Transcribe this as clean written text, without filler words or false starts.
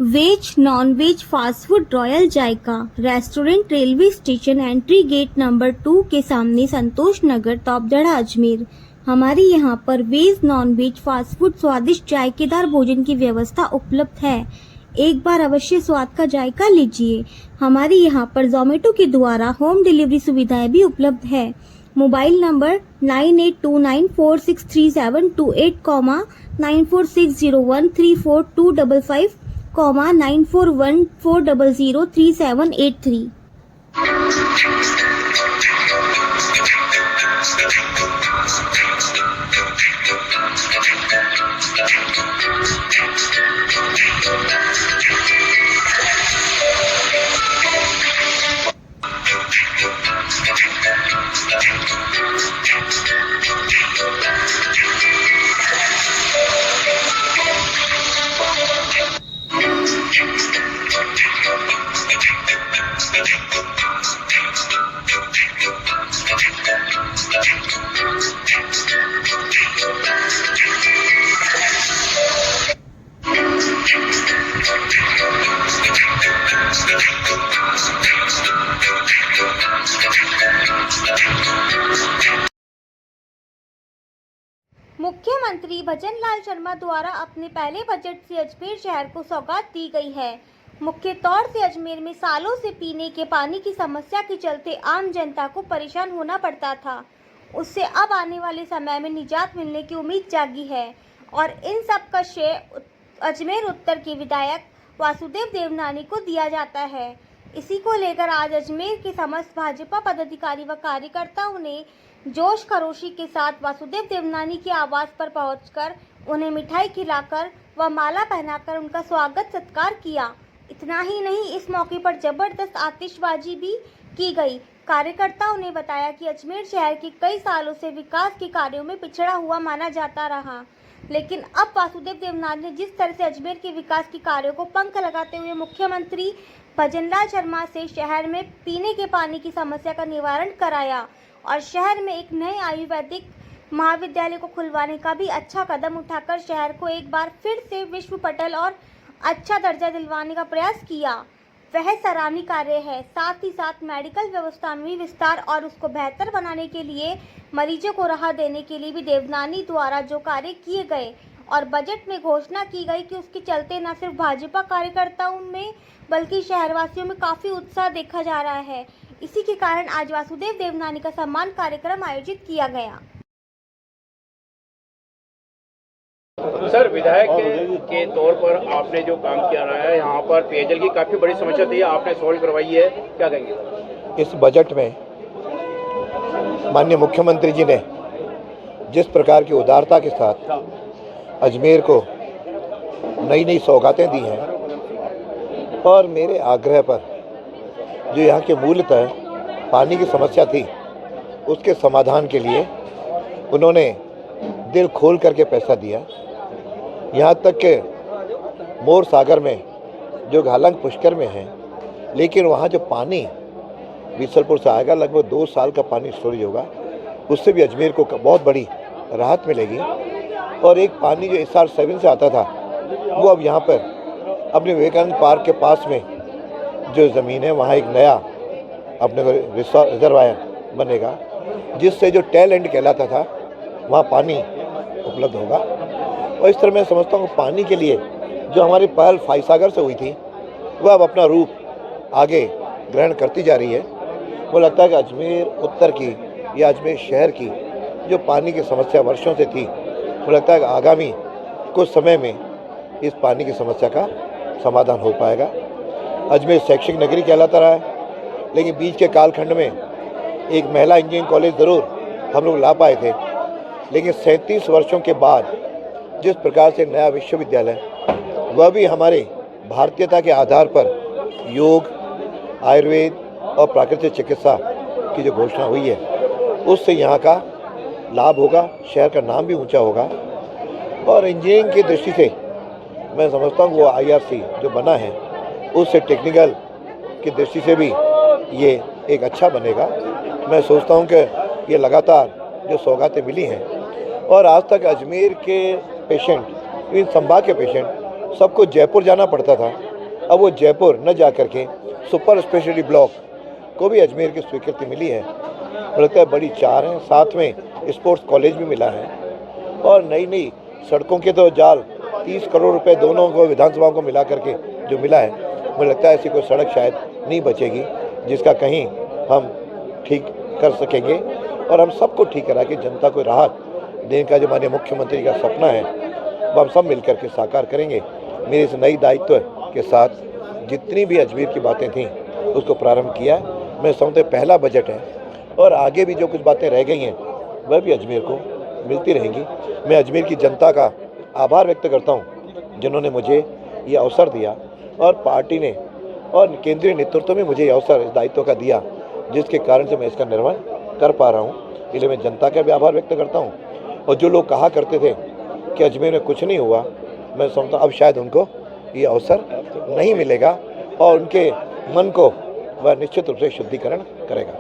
Veg non veg fast food royal Zayka restaurant railway station entry gate number 2 के सामने संतोष नगर तोपदड़ा अजमेर। हमारे यहाँ पर veg non veg fast food स्वादिष्ट जायकेदार भोजन की व्यवस्था उपलब्ध है। एक बार अवश्य स्वाद का जायका लीजिए। हमारे यहाँ पर जोमेटो के द्वारा होम डिलीवरी सुविधाएं भी उपलब्ध है। Mobile number 9829463728, 9460134255, 9414003783। मुख्यमंत्री भजनलाल शर्मा द्वारा अपने पहले बजट से अजमेर शहर को सौगात दी गई है। मुख्य तौर से अजमेर में सालों से पीने के पानी की समस्या के चलते आम जनता को परेशान होना पड़ता था। उससे अब आने वाले समय में निजात मिलने की उम्मीद जागी है और इन सब का श्रेय अजमेर उत्तर के विधायक वासुदेव देवनानी को दिया जाता है। इसी को लेकर आज अजमेर के समस्त भाजपा पदाधिकारी व कार्यकर्ताओं ने जोश खरोशी के साथ वासुदेव देवनानी के आवास पर पहुंचकर उन्हें मिठाई खिलाकर व माला पहनाकर उनका स्वागत सत्कार किया। इतना ही नहीं, इस मौके पर जबरदस्त आतिशबाजी भी की गई। कार्यकर्ताओं ने बताया कि अजमेर शहर के कई सालों से विकास के कार्यों में पिछड़ा हुआ माना जाता रहा, लेकिन अब वासुदेव देवनानी ने जिस तरह से अजमेर के विकास के कार्यों को पंख लगाते हुए मुख्यमंत्री भजनलाल शर्मा से शहर में पीने के पानी की समस्या का निवारण कराया और शहर में एक नए आयुर्वेदिक महाविद्यालय को खुलवाने का भी अच्छा कदम उठाकर शहर को एक बार फिर से विश्व पटल और अच्छा दर्जा दिलवाने का प्रयास किया, वह सराहनीय कार्य है। साथ ही साथ मेडिकल व्यवस्था में भी विस्तार और उसको बेहतर बनाने के लिए मरीजों को राहत देने के लिए भी देवनानी द्वारा जो कार्य किए गए और बजट में घोषणा की गई कि उसके चलते न सिर्फ भाजपा कार्यकर्ताओं में बल्कि शहरवासियों में काफी उत्साह देखा जा रहा है। इसी के कारण आज वासुदेव देवनानी का सम्मान कार्यक्रम आयोजित किया गया। सर, विधायक के तौर पर आपने जो काम किया रहा है, यहाँ पर पेयजल की काफी बड़ी समस्या थी, आपने सॉल्व करवाई है, क्या कहेंगे? इस बजट में माननीय मुख्यमंत्री जी ने जिस प्रकार की उदारता के साथ अजमेर को नई नई सौगातें दी हैं और मेरे आग्रह पर जो यहाँ के मूलतः पानी की समस्या थी उसके समाधान के लिए उन्होंने दिल खोल करके पैसा दिया। यहाँ तक कि मोर सागर में जो घालंग पुष्कर में है, लेकिन वहाँ जो पानी बीसलपुर से आएगा, लगभग 2 साल का पानी स्टोरेज होगा, उससे भी अजमेर को बहुत बड़ी राहत मिलेगी। और एक पानी जो SR7 से आता था वो अब यहाँ पर अपने विवेकानंद पार्क के पास में जो ज़मीन है वहाँ एक नया अपने रिजर्वायर बनेगा, जिससे जो टेल एंड कहलाता था वहाँ पानी उपलब्ध होगा। और इस तरह मैं समझता हूँ पानी के लिए जो हमारी पहल फाईसागर से हुई थी वह अब अपना रूप आगे ग्रहण करती जा रही है। वो लगता है कि अजमेर उत्तर की या अजमेर शहर की जो पानी की समस्या वर्षों से थी, वो लगता है कि आगामी कुछ समय में इस पानी की समस्या का समाधान हो पाएगा। अजमेर शैक्षिक नगरी कहलाता रहा है, लेकिन बीच के कालखंड में एक महिला इंजीनियरिंग कॉलेज ज़रूर हम लोग ला पाए थे, लेकिन 37 वर्षों के बाद जिस प्रकार से नया विश्वविद्यालय, वह भी हमारे भारतीयता के आधार पर योग, आयुर्वेद और प्राकृतिक चिकित्सा की जो घोषणा हुई है, उससे यहाँ का लाभ होगा, शहर का नाम भी ऊंचा होगा। और इंजीनियरिंग की दृष्टि से मैं समझता हूँ वो IRC जो बना है उससे टेक्निकल की दृष्टि से भी ये एक अच्छा बनेगा। मैं सोचता हूँ कि ये लगातार जो सौगातें मिली हैं, और आज तक अजमेर के पेशेंट, इन संभाग के पेशेंट सबको जयपुर जाना पड़ता था। अब वो जयपुर न जा कर के सुपर स्पेशलिटी ब्लॉक को भी अजमेर की स्वीकृति मिली है। मुझे लगता है बड़ी चार है, साथ में स्पोर्ट्स कॉलेज भी मिला है, और नई नई सड़कों के तो जाल 30 करोड़ रुपए दोनों को विधानसभाओं को मिला करके जो मिला है, मुझे लगता है ऐसी कोई सड़क शायद नहीं बचेगी जिसका कहीं हम ठीक कर सकेंगे। और हम सबको ठीक करा के जनता को राहत देने का जो माननीय मुख्यमंत्री का सपना है वो हम सब मिलकर के साकार करेंगे। मेरे इस नई दायित्व के साथ जितनी भी अजमेर की बातें थीं उसको प्रारंभ किया। मैं समझता हूं पहला बजट है, और आगे भी जो कुछ बातें रह गई हैं वह भी अजमेर को मिलती रहेंगी। मैं अजमेर की जनता का आभार व्यक्त करता हूं जिन्होंने मुझे ये अवसर दिया, और पार्टी ने और केंद्रीय नेतृत्व में मुझे ये अवसर इस दायित्व का दिया, जिसके कारण से मैं इसका निर्वहन कर पा रहा हूँ। इसलिए मैं जनता का भी आभार व्यक्त करता हूँ। और जो लोग कहा करते थे कि अजमेर में कुछ नहीं हुआ, मैं समझता हूँ अब शायद उनको ये अवसर नहीं मिलेगा, और उनके मन को वह निश्चित रूप से शुद्धिकरण करेगा।